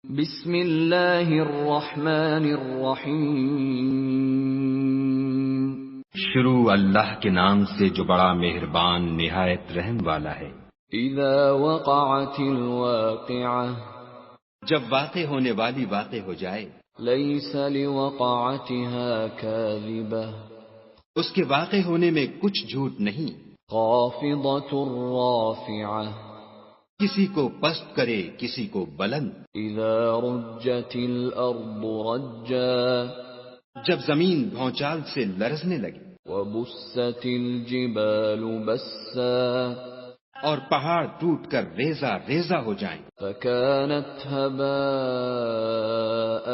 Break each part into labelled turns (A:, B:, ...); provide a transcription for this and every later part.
A: بسم اللہ الرحمن الرحیم۔
B: شروع اللہ کے نام سے جو بڑا مہربان نہایت رحم والا ہے۔
A: اذا وقعت الواقعہ،
B: جب واقع ہونے والی واقع ہو جائے،
A: لیس لوقعتها کاذبہ،
B: اس کے واقع ہونے میں کچھ جھوٹ نہیں۔
A: خافضۃ رافعہ،
B: کسی کو پست کرے کسی کو بلند۔
A: اذا رجت الارض رجا،
B: جب زمین بھونچال سے لرزنے لگی،
A: وبست الجبال بسا،
B: اور پہاڑ ٹوٹ کر ریزہ ریزہ ہو جائیں،
A: فكانت هباء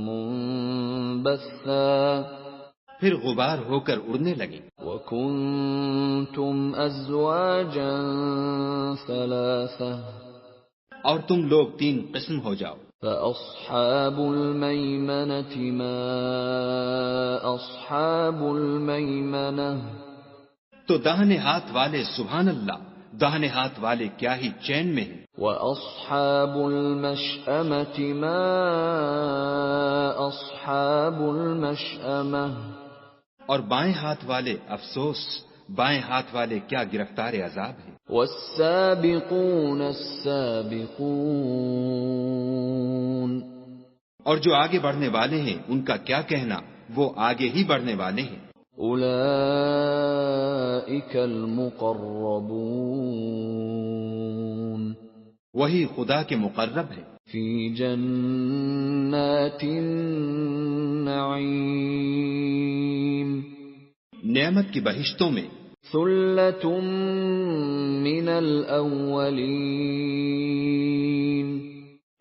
A: منبثا،
B: پھر غبار ہو کر اڑنے لگیں۔
A: وكنتم ازواجا ثلاثة،
B: اور تم لوگ تین قسم ہو جاؤ۔
A: فاصحاب الميمنة ما اصحاب الميمنة،
B: تو داہنے ہاتھ والے سبحان اللہ، داہنے ہاتھ والے کیا ہی چین میں ہیں۔
A: واصحاب المشأمة ما اصحاب المشأمة،
B: اور بائیں ہاتھ والے افسوس، بائیں ہاتھ والے کیا گرفتار عذاب ہیں۔
A: والسابقون السابقون،
B: اور جو آگے بڑھنے والے ہیں ان کا کیا کہنا، وہ آگے ہی بڑھنے والے ہیں۔
A: اولئک المقربون،
B: وہی خدا کے مقرب ہیں،
A: فی جنات النعیم،
B: نعمت کی بہشتوں میں۔
A: ثلۃ من الاولین،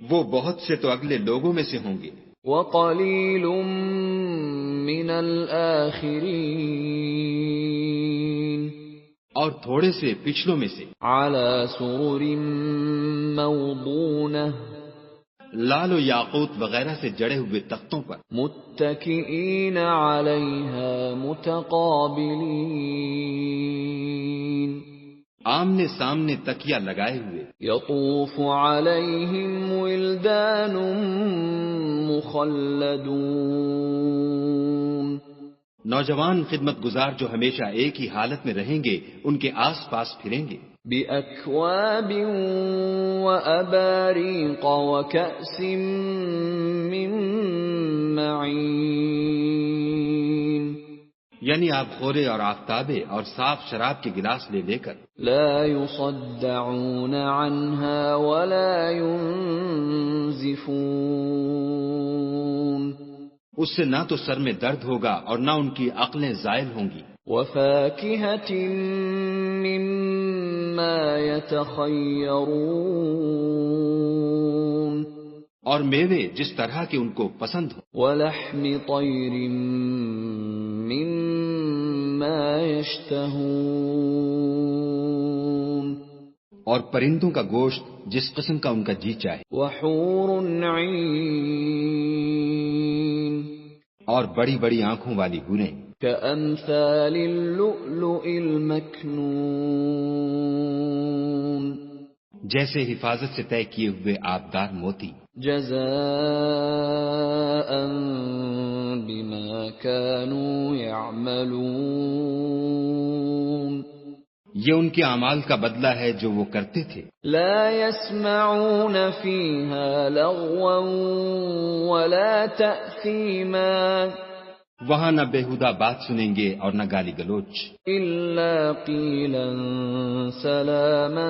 B: وہ بہت سے تو اگلے لوگوں میں سے ہوں گے،
A: وقلیل من الآخرین،
B: اور تھوڑے سے پچھلوں میں سے۔
A: علی سرر موضونہ،
B: لال و یاقوت وغیرہ سے جڑے ہوئے تختوں پر،
A: متکئین علیہا متقابلین،
B: آمنے سامنے تکیہ لگائے ہوئے۔
A: یطوف علیہم ولدان مخلدون،
B: نوجوان خدمت گزار جو ہمیشہ ایک ہی حالت میں رہیں گے ان کے آس پاس پھریں گے۔
A: بأکواب وأباریق وکأس من معین،
B: یعنی آپ خورے اور آفتابے اور صاف شراب کے گلاس لے لے کر،
A: لا يصدعون عنها ولا ينزفون،
B: اس سے نہ تو سر میں درد ہوگا اور نہ ان کی عقلیں زائل ہوں گی۔
A: وفاکہۃ مما یتخیرون،
B: اور میوے جس طرح کے ان کو پسند ہو،
A: ولحم طیر مما یشتہون،
B: اور پرندوں کا گوشت جس قسم کا ان کا جی چاہے،
A: وحور عین،
B: اور بڑی بڑی آنکھوں والی حوریں،
A: کأمثال اللؤلؤ المکنون،
B: جیسے حفاظت سے طے کیے ہوئے آبدار موتی،
A: جزاء بما كانوا يعملون،
B: یہ ان کے اعمال کا بدلہ ہے جو وہ کرتے تھے۔
A: لا يسمعون فيها لغوا ولا تأثيما،
B: وہاں نہ بےہودہ بات سنیں گے اور نہ گالی گلوچ،
A: إلا قيلا سلاما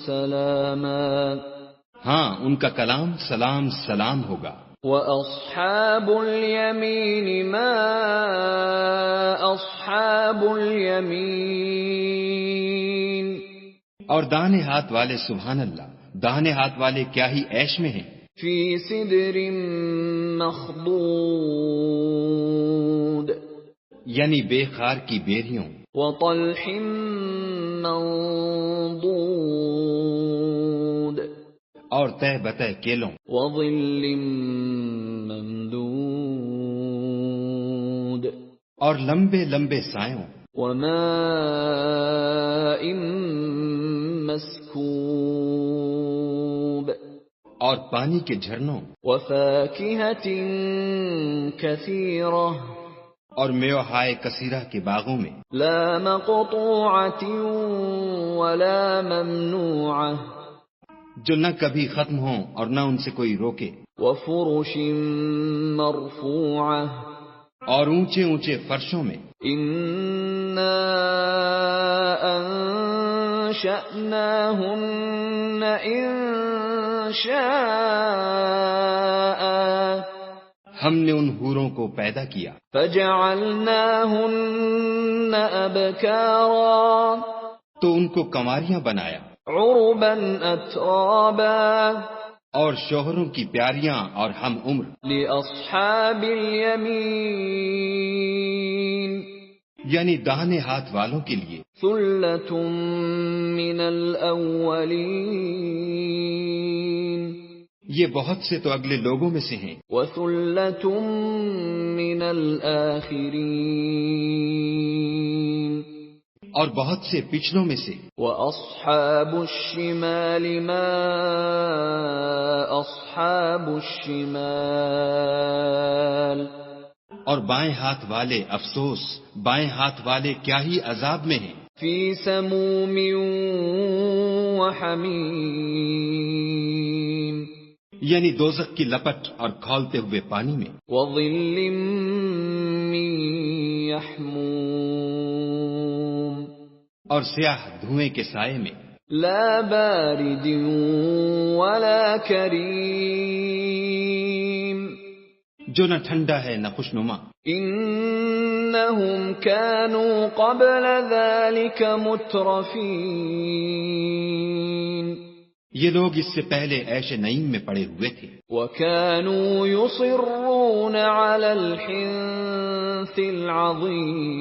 A: سلاما،
B: ہاں ان کا کلام سلام سلام ہوگا۔
A: وَأَصْحَابُ الْيَمِينِ مَا أَصْحَابُ الْيَمِينِ،
B: اور داہنے ہاتھ والے سبحان اللہ، داہنے ہاتھ والے کیا ہی عیش میں ہیں،
A: فِي سِدْرٍ مَّخْضُودٍ،
B: یعنی بے خار کی بیریوں،
A: وَطَلْحٍ مَّنضُودٍ،
B: اور تہ بتہ کیلوں،
A: وَظِلٍّ مَّمْدُودٍ،
B: اور لمبے لمبے سایوں،
A: وَمَاءٍ مَّسْكُوبٍ،
B: اور پانی کے جھرنوں
A: وفاكهة كثيرة
B: اور میوہائے کثیرہ کے باغوں میں،
A: لا مقطوعة ولا ممنوعة
B: جو نہ کبھی ختم ہوں اور نہ ان سے کوئی روکے،
A: وفرش مرفوعة
B: اور اونچے اونچے فرشوں میں،
A: إنا أنشأناهن إنشاء
B: ہم نے ان حوروں کو پیدا کیا
A: فجعلناهن أبكارا
B: تو ان کو کنواریاں بنایا،
A: عربا أترابا
B: اور شوہروں کی پیاریاں اور ہم عمر،
A: لأصحاب اليمين
B: یعنی داہنے ہاتھ والوں کے لیے،
A: ثلة من الأولين
B: یہ بہت سے تو اگلے لوگوں میں سے ہیں،
A: وثلة من الآخرين
B: اور بہت سے پچھلوں میں سے،
A: وأصحاب الشمال ما أصحاب الشمال
B: اور بائیں ہاتھ والے افسوس، بائیں ہاتھ والے کیا ہی عذاب میں ہیں،
A: في سموم وحميم
B: یعنی دوزخ کی لپٹ اور کھولتے ہوئے پانی میں،
A: وظل من يحموم
B: اور سیاہ دھوئیں کے سائے میں،
A: لا بارد ولا كريم
B: جو نہ ٹھنڈا ہے نہ خوشنما،
A: إنهم كانوا قبل ذلك مترفين
B: یہ لوگ اس سے پہلے عیش نعیم میں پڑے ہوئے تھے،
A: وكانوا يصرون على الحنث العظيم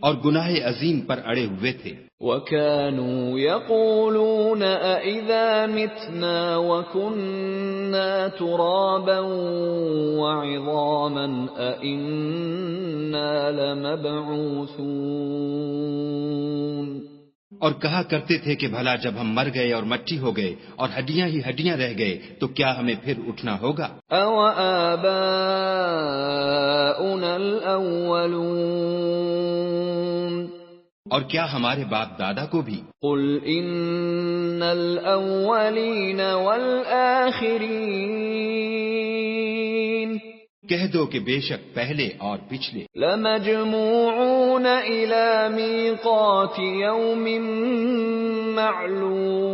B: اور گناہ عظیم پر اڑے ہوئے تھے،
A: وكانوا يقولون أئذا متنا وكنا ترابا وعظاما أئنا لمبعوثون
B: اور کہا کرتے تھے کہ بھلا جب ہم مر گئے اور مٹی ہو گئے اور ہڈیاں ہی ہڈیاں رہ گئے تو کیا ہمیں پھر اٹھنا ہوگا؟
A: أَوَآبَاؤُنَا الْأَوَّلُونَ
B: اور کیا ہمارے باپ دادا کو بھی؟
A: قُلْ إِنَّ الْأَوَّلِينَ وَالْآخِرِينَ
B: کہہ دو کہ بے شک پہلے اور پچھلے
A: لَمَجْمُوعُونَ إِلَى مِيقَاتِ يَوْمٍ مَّعْلُومٍ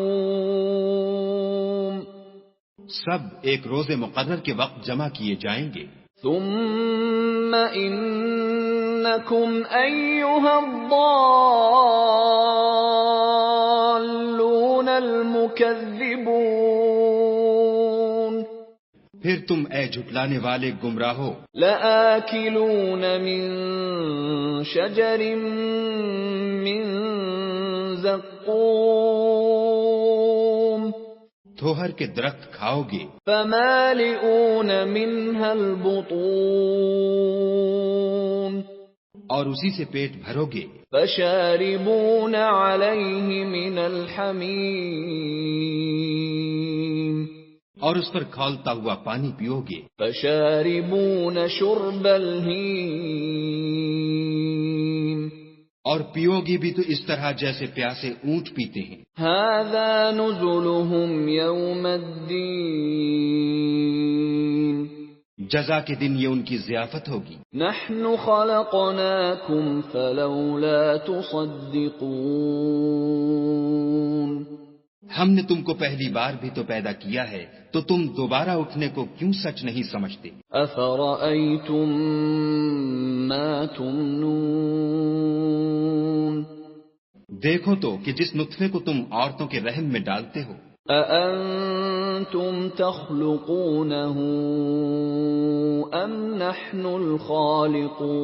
B: سب ایک روز مقرر کے وقت جمع کیے جائیں گے،
A: ثُمَّ إِنَّكُمْ أَيُّهَا الضَّالُّونَ الْمُكَذِّبُونَ
B: پھر تم اے جھٹلانے والے گمراہو
A: لَآكِلُونَ مِن شَجَرٍ مِّن زَقُّومٍ
B: تھوہر کے درخت کھاؤ گے،
A: فَمَالِئُونَ مِنْهَا الْبُطُونَ
B: اور اسی سے پیٹ بھرو گے،
A: فَشَارِبُونَ عَلَيْهِ مِنَ الْحَمِيمِ
B: اور اس پر کھولتا ہوا پانی پیو گے،
A: فَشَارِبُونَ شُرْبَ الْهِيمِ
B: اور پیو گے بھی تو اس طرح جیسے پیاسے اونٹ پیتے ہیں،
A: هَذَا نُزُلُهُمْ يَوْمَ الدِّينِ
B: جزا کے دن یہ ان کی ضیافت ہوگی،
A: نَحْنُ خَلَقْنَاكُمْ فَلَوْلَا تُصَدِّقُونَ
B: ہم نے تم کو پہلی بار بھی تو پیدا کیا ہے تو تم دوبارہ اٹھنے کو کیوں سچ نہیں سمجھتے؟
A: أَفَرَأَيْتُم مَّا تُمْنُونَ
B: دیکھو تو کہ جس نطفے کو تم عورتوں کے رحم میں ڈالتے ہو،
A: أَأَنتُمْ تَخْلُقُونَهُ أَمْ نَحْنُ الْخَالِقُونَ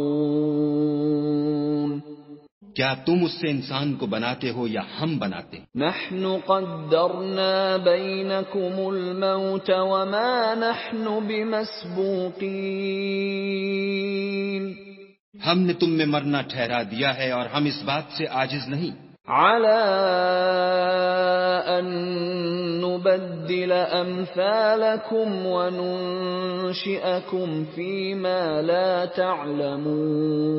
B: کیا تم اس سے انسان کو بناتے ہو یا ہم بناتے ہیں؟
A: نَحْنُ قَدَّرْنَا بَيْنَكُمُ الْمَوْتَ وَمَا نَحْنُ بِمَسْبُوقِينَ
B: ہم نے تم میں مرنا ٹھہرا دیا ہے اور ہم اس بات سے عاجز نہیں،
A: عَلَىٰ أَن نبدل أمثالكم وننشئكم فيما لا تعلمون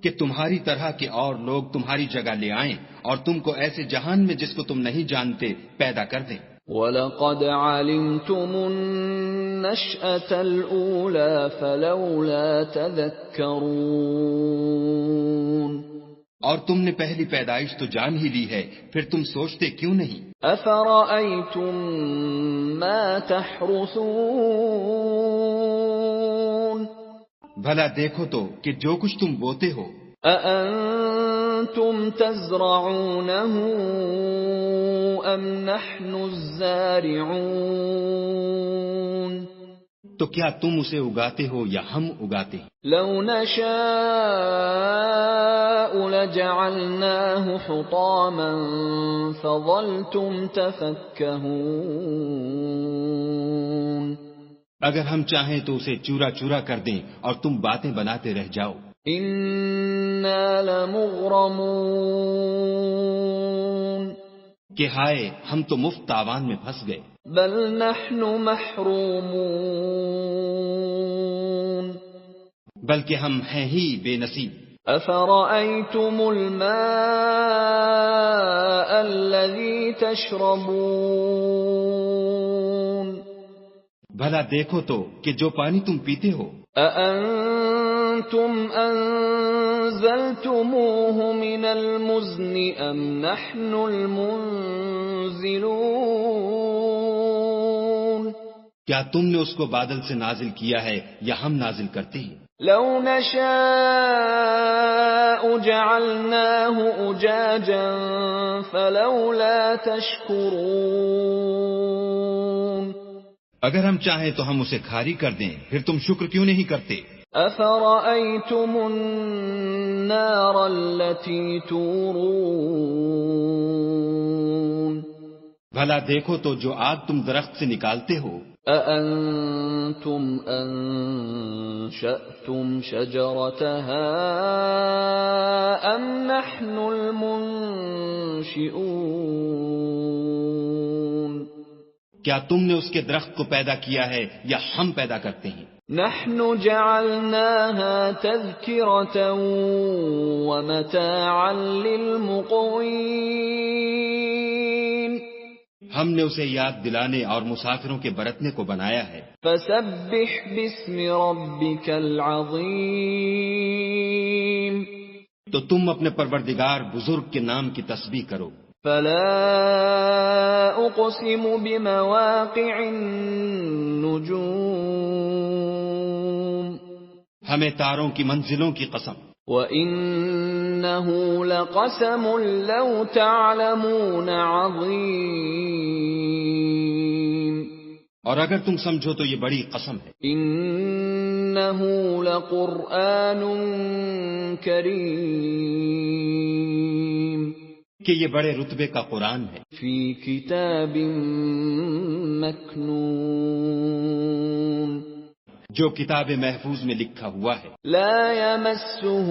B: کہ تمہاری طرح کے اور لوگ تمہاری جگہ لے آئیں اور تم کو ایسے جہان میں جس کو تم نہیں جانتے پیدا کر دیں.
A: وَلَقَدْ عَلِمْتُمُ النَّشْأَةَ الْأُولَى فَلَوْلَا تَذَكَّرُونَ
B: اور تم نے پہلی پیدائش تو جان ہی لی ہے، پھر تم سوچتے کیوں نہیں؟
A: أَفَرَأَيْتُم مَّا تَحْرُثُونَ
B: بھلا دیکھو تو کہ جو کچھ تم بوتے ہو،
A: أَأَنتُمْ تَزْرَعُونَهُ أَمْ نَحْنُ الزَّارِعُونَ
B: تو کیا تم اسے اگاتے ہو یا ہم اگاتے ہیں؟
A: لَوْ نَشَاءُ لَجَعَلْنَاهُ حُطَامًا فَظَلْتُمْ تَفَكَّهُونَ
B: اگر ہم چاہیں تو اسے چورا چورا کر دیں اور تم باتیں بناتے رہ جاؤ.
A: إِنَّا لَمُغْرَمُونَ
B: کہ ہائے ہم تو مفت تاوان میں پھنس گئے.
A: بل نحن محرومون
B: بلکہ ہم ہیں ہی بے نصیب.
A: أفرأيتم الماء الذي تشربون
B: بھلا دیکھو تو کہ جو پانی تم پیتے ہو،
A: أأنتم أنزلتموه من المزن أم نحن المنزلون
B: کیا تم نے اس کو بادل سے نازل کیا ہے یا ہم نازل کرتے ہیں؟
A: لو نشاء جعلناه أجاجا فلولا تشكرون
B: اگر ہم چاہیں تو ہم اسے کھاری کر دیں، پھر تم شکر کیوں نہیں کرتے؟
A: أفرأيتم النار التي تورون
B: بھلا دیکھو تو جو آگ تم درخت سے نکالتے ہو،
A: أأنتم أنشأتم شجرتها أم نحن المنشئون
B: کیا تم نے اس کے درخت کو پیدا کیا ہے یا ہم پیدا کرتے ہیں؟
A: نحن جعلناها تذكرة ومتاعا للمقوين
B: ہم نے اسے یاد دلانے اور مسافروں کے برتنے کو بنایا ہے.
A: فسبح باسم ربك العظيم
B: تو تم اپنے پروردگار بزرگ کے نام کی تسبیح کرو.
A: فلا أقسم بمواقع النجوم
B: ہمیں تاروں کی منزلوں کی قسم.
A: وَإِنَّهُ لَقَسَمٌ لَوْ تَعْلَمُونَ عَظِيمٌ
B: اور اگر تم سمجھو تو یہ بڑی قسم ہے.
A: إِنَّهُ لَقُرْآنٌ كَرِيمٌ
B: کہ یہ بڑے رتبے کا قرآن ہے.
A: فِي كِتَابٍ مَّكْنُونٍ
B: جو کتاب محفوظ میں لکھا ہوا ہے.
A: لا يمسه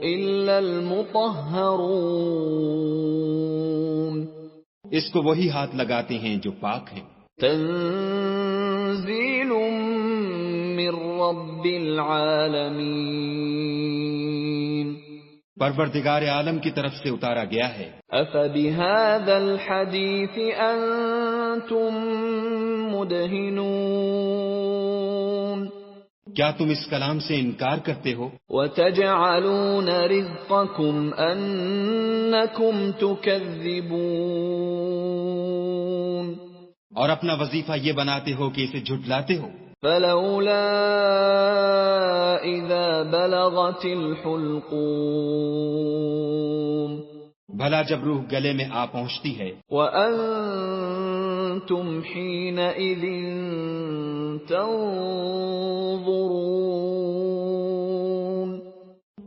A: إلا المطهرون
B: اس کو وہی ہاتھ لگاتے ہیں جو پاک ہیں.
A: تنزيل من رب العالمين
B: پروردگار عالم کی طرف سے اتارا گیا ہے.
A: أفبهذا الحديث أنتم مدهنون
B: کیا تم اس کلام سے انکار کرتے ہو؟
A: وتجعلون رزقكم أنكم تكذبون
B: اور اپنا وظیفہ یہ بناتے ہو کہ اسے جھٹلاتے ہو.
A: فلولا إذا بلغت الحلقوم
B: بھلا جب روح گلے میں آ پہنچتی ہے،
A: وأنتم حينئذ تنظرون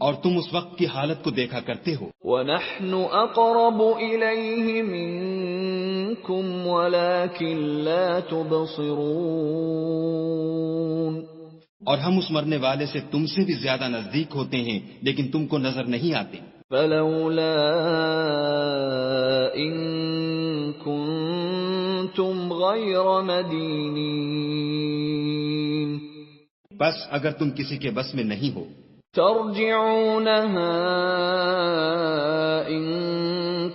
B: اور تم اس وقت کی حالت کو دیکھا کرتے ہو.
A: ونحن أقرب إليه منكم ولكن لا تبصرون
B: اور ہم اس مرنے والے سے تم سے بھی زیادہ نزدیک ہوتے ہیں لیکن تم کو نظر نہیں آتے.
A: فلولا إن غير مدينين
B: بس اگر تم کسی کے بس میں نہیں ہو
A: ترجعونها إن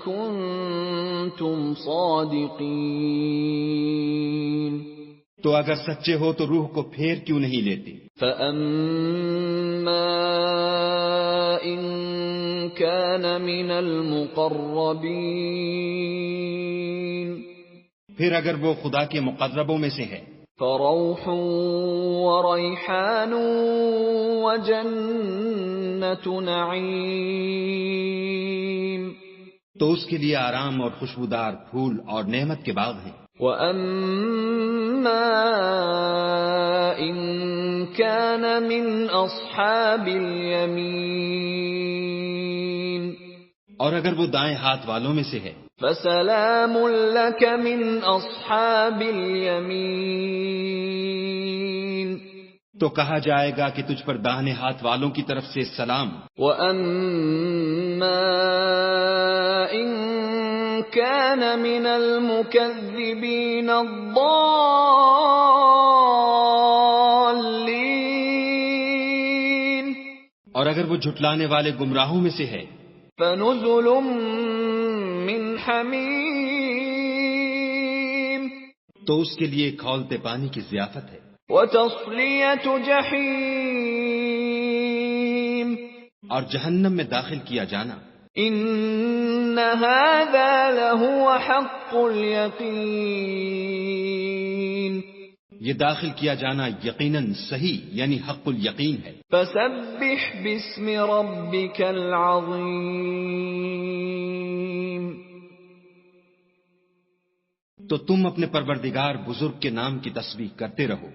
A: كنتم صادقين
B: تو اگر سچے ہو تو روح کو پھیر کیوں نہیں لیتے؟
A: فَأَمَّا إِن كَانَ مِنَ الْمُقَرَّبِينَ
B: پھر اگر وہ خدا کے مقربوں میں سے ہے
A: فَرَوْحٌ وَرَيْحَانٌ وَجَنَّةُ نَعِيمٍ
B: تو اس کے لیے آرام اور خوشبودار پھول اور نعمت کے باغ ہیں.
A: وَأَمَّا إِن كَانَ مِنْ أَصْحَابِ الْيَمِينِ
B: اور اگر وہ دائیں ہاتھ والوں میں سے ہے
A: فَسَلَامٌ لَكَ مِنْ أَصْحَابِ الْيَمِينِ
B: تو کہا جائے گا کہ تجھ پر داہنے ہاتھ والوں کی طرف سے سلام.
A: وَأَمَّا إِن كَانَ مِنَ الْمُكَذِّبِينَ الضَّالِّينَ
B: اور اگر وہ جھٹلانے والے گمراہوں میں سے ہے
A: فَنُزُلٌ مِّنْ حَمِيمٍ
B: تو اس کے لیے کھولتے پانی کی ضیافت ہے.
A: وَتَصْلِيَةُ جَحِيمٍ
B: اور جہنم میں داخل کیا جانا.
A: إِنَّ هَذَا لَهُوَ حَقُّ الْيَقِينِ
B: یہ داخل کیا جانا یقیناً صحیح یعنی حق الیقین ہے.
A: فَسَبِّحْ بِاسْمِ رَبِّكَ الْعَظِيمِ
B: تو تم اپنے پروردگار بزرگ کے نام کی تسبیح کرتے رہو.